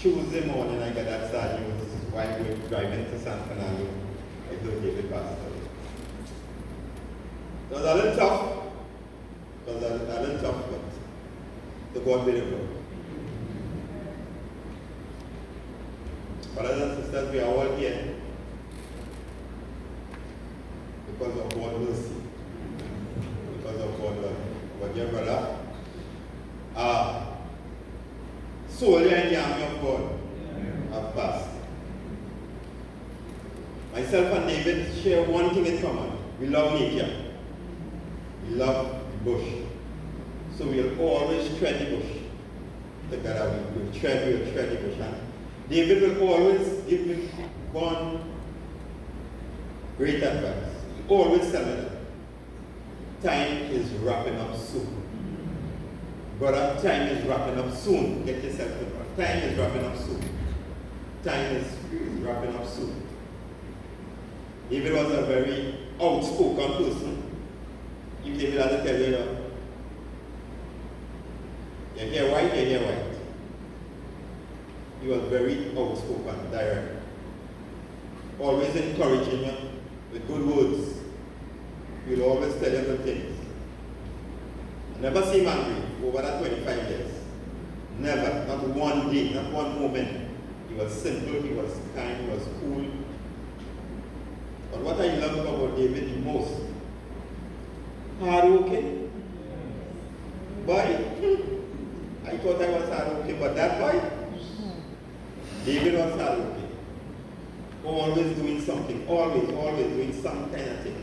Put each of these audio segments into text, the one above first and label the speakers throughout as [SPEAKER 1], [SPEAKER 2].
[SPEAKER 1] Tuesday morning, I got that sad news while we were driving to San Fernando. I told David passed away. It was a little tough. It was a little tough, but to God be the glory. Brothers and sisters, we are all here because of God's mercy, because of God's love. But dear brother, soldier in the army of God have passed. Myself and David share one thing in common. We love nature. We love the bush. So we'll always tread the bush. Together we'll tread the bush. And David will always give me one great advice. He always tell me that time is wrapping up soon. Brother, time is wrapping up soon. Get yourself to God. Time is wrapping up soon. Time is wrapping up soon. David was a very outspoken person. If David had to tell you, you hear white, you hear white. He was very outspoken, direct. Always encouraging you with good words. He will always tell you good things. I never see him angry over that 25 years. Never. Not one day, not one moment. He was simple, he was kind, he was cool. But what I love about David the most, hardworking. Boy, I thought I was hardworking, but that boy, David was hardworking. Always doing something, always doing some kind of thing.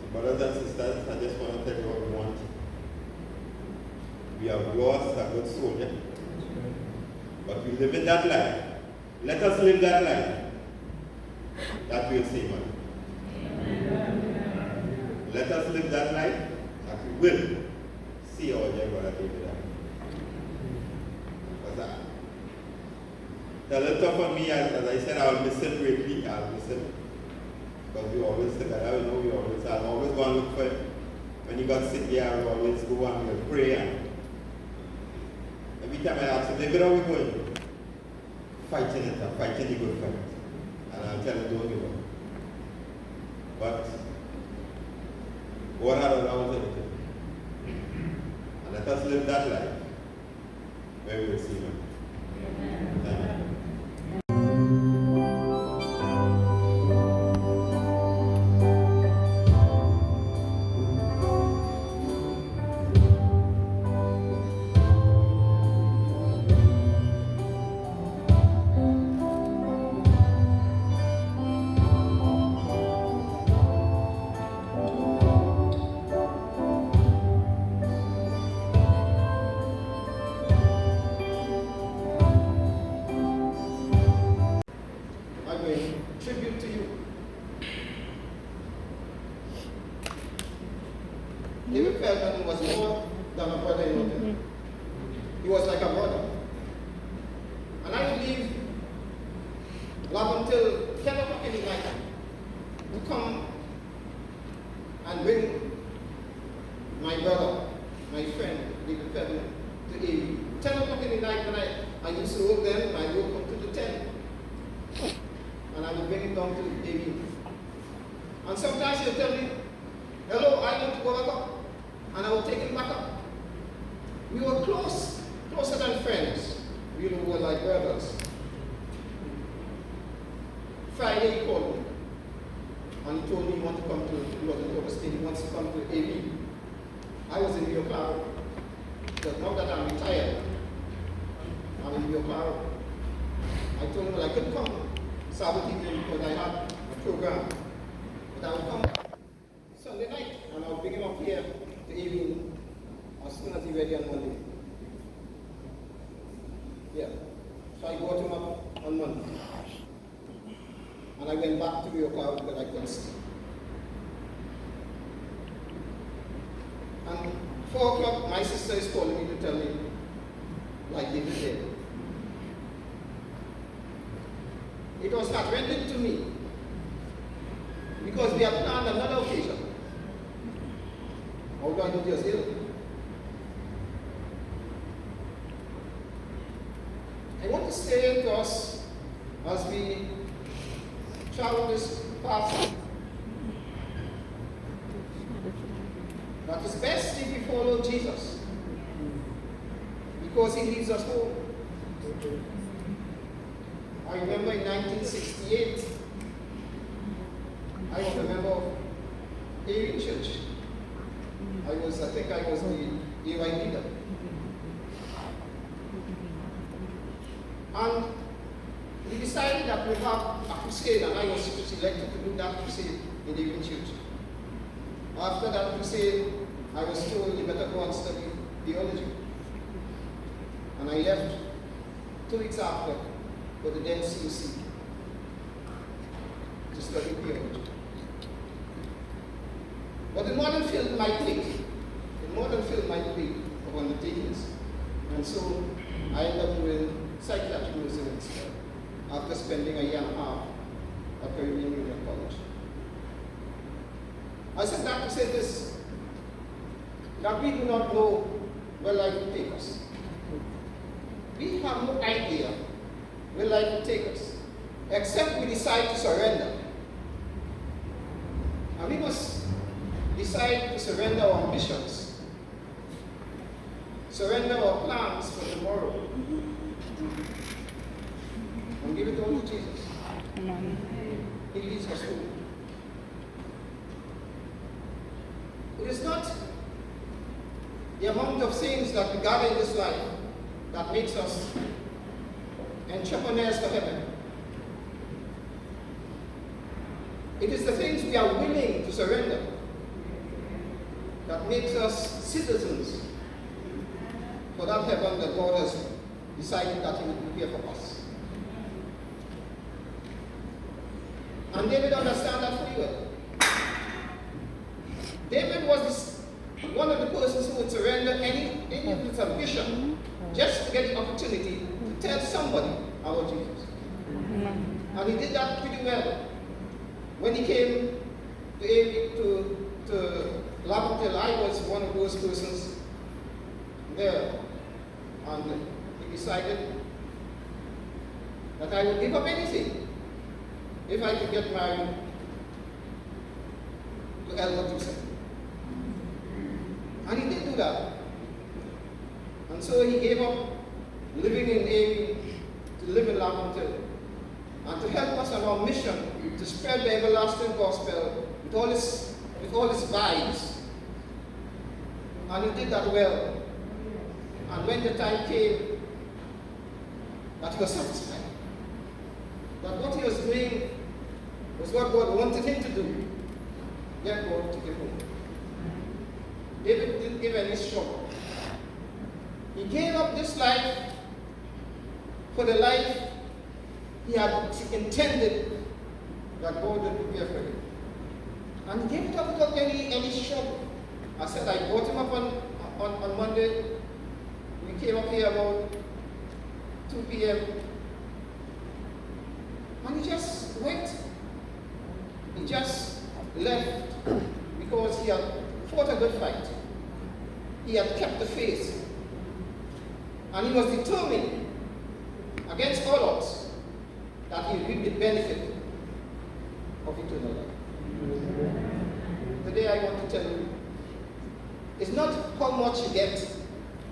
[SPEAKER 1] So brothers and sisters, I just want to tell you what we want. We have lost a good soldier, but we live in that life. Let us live that life. That will save us. Let us live that life that we will see our dear brother David. The little tough on me, as I said, I'll miss him greatly. I'll miss him. Because we always together, you know, I'll always go and look for him. When he got sick here, I'll always go and we'll pray. And every time I ask him, David, how are we going? Fighting it, I'm fighting the good fight. And I'll tell him, don't give up. But God had allowed everything. And let us live that life where we will see him. Amen.
[SPEAKER 2] Tribute to you. David Felmin was more than a brother in law. He was like a brother. And I believe not until 10 o'clock in the night to come and bring my brother, my friend, David Felmin, to AV. 10 o'clock in the night when I used to work then, I woke up to the 10. And I would bring him down to the AV. And sometimes he'll tell me, hello, I want to go back up. And I will take him back up. We were closer than friends. We were like brothers. Friday he called me. And he told me he wanted to come to, he wasn't overstayed, he wants to come to AV. I was in Rio Claro. But now that I'm retired, I'm in Rio Claro. I told him that I couldn't come Sabbath evening because I had a program. But I would come Sunday night and I would bring him up here to evening as soon as he's ready on Monday. Yeah. So I brought him up on Monday. And I went back to Rio Claro because I couldn't stay. And 4 o'clock, my sister is calling me to tell me, like David said, it was heartrending to me because we had planned another occasion. How do I know just ill? I want to say to us as we travel this path that it's best if we follow Jesus because he leads us home. I remember in 1968, I was a member of Arian Church. I think I was the AY leader. And we decided that we'd have a crusade, and I was selected to do that crusade in the Arian Church. After that crusade, I was told you better go and study theology. And I left 2 weeks after for the then CUC to study theology. But the modern field might think, of undertakings. And so I ended up doing psychiatric nursing instead, after spending a year and a half at Caribbean Union College. I said that to say this, that we do not know where life will take us. We have no idea where life will take us, except we decide to surrender. And we must decide to surrender our ambitions, surrender our plans for tomorrow, and give it all to Jesus. He leads us home. It is not the amount of things that we gather in this life that makes us entrepreneurs for heaven. It is the things we are willing to surrender that makes us citizens for that heaven that God has decided that he would prepare for us. And David understands that pretty well. David was one of the persons who would surrender any of his ambition just to get the opportunity to tell somebody about Jesus. And he did that pretty well. When he came to Laventille, I was one of those persons there. And he decided that I would give up anything if I could get married to Elder Joseph. And he did do that. And so he gave up living in Amy to live in Laventille and to help us on our mission to spread the everlasting gospel with all its vibes. And he did that well. And when the time came that he was satisfied, that what he was doing was what God wanted him to do, then God took him home. David didn't give any struggle. He gave up this life for the life he had intended that God would prepare for him. And he gave it up without any struggle. I said I brought him up on Monday. We came up here about 2 p.m. And he just went. He just left because he had fought a good fight. He had kept the faith. And he was determined against all odds that he would reap the benefit of eternal life. Today I want to tell you, it's not how much you get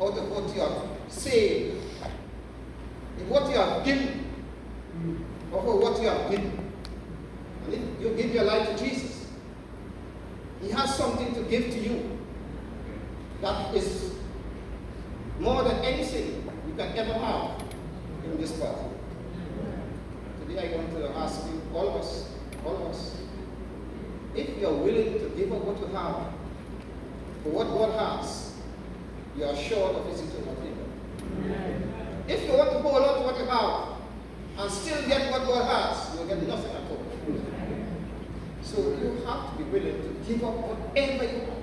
[SPEAKER 2] out of what you have saved, it's what you have given, or for what you have given. And if you give your life to Jesus, he has something to give to you that is more than anything you can ever have in this path. Today I want to ask you, all of us, if you are willing to give up what you have for what God has, you are sure of his eternal kingdom. If you want to hold on to what you have and still get what God has, you'll get nothing at all. So you have to be willing to give up whatever you have,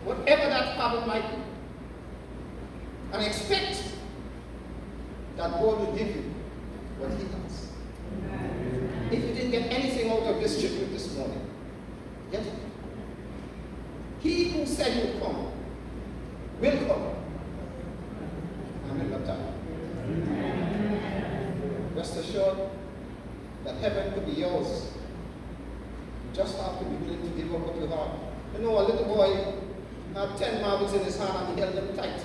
[SPEAKER 2] whatever that habit might be, and expect that God will give you what he has. If you didn't get anything out of this tribute this morning, get it. He who said he would come will come and will not die. sure that heaven could be yours. You just have to be willing to give up what you have. You know, a little boy had 10 marbles in his hand and he held them tight.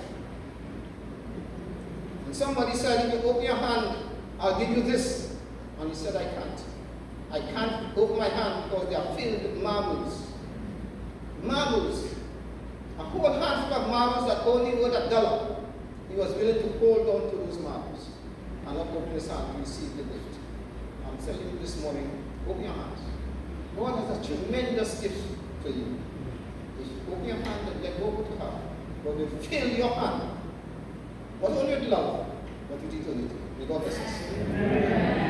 [SPEAKER 2] And somebody said, if you open your hand, I'll give you this. And he said, I can't. I can't open my hand because they are filled with marbles. Marbles. A whole handful of marbles that only worth $1. He was willing to hold on to those marbles and not open his hand to receive the gift. I'm telling you this morning, open your hands. God has a tremendous gift for you. If you open your hand and let go of what you have, God will fill your hand. Not only with love, but with eternity. May God bless us.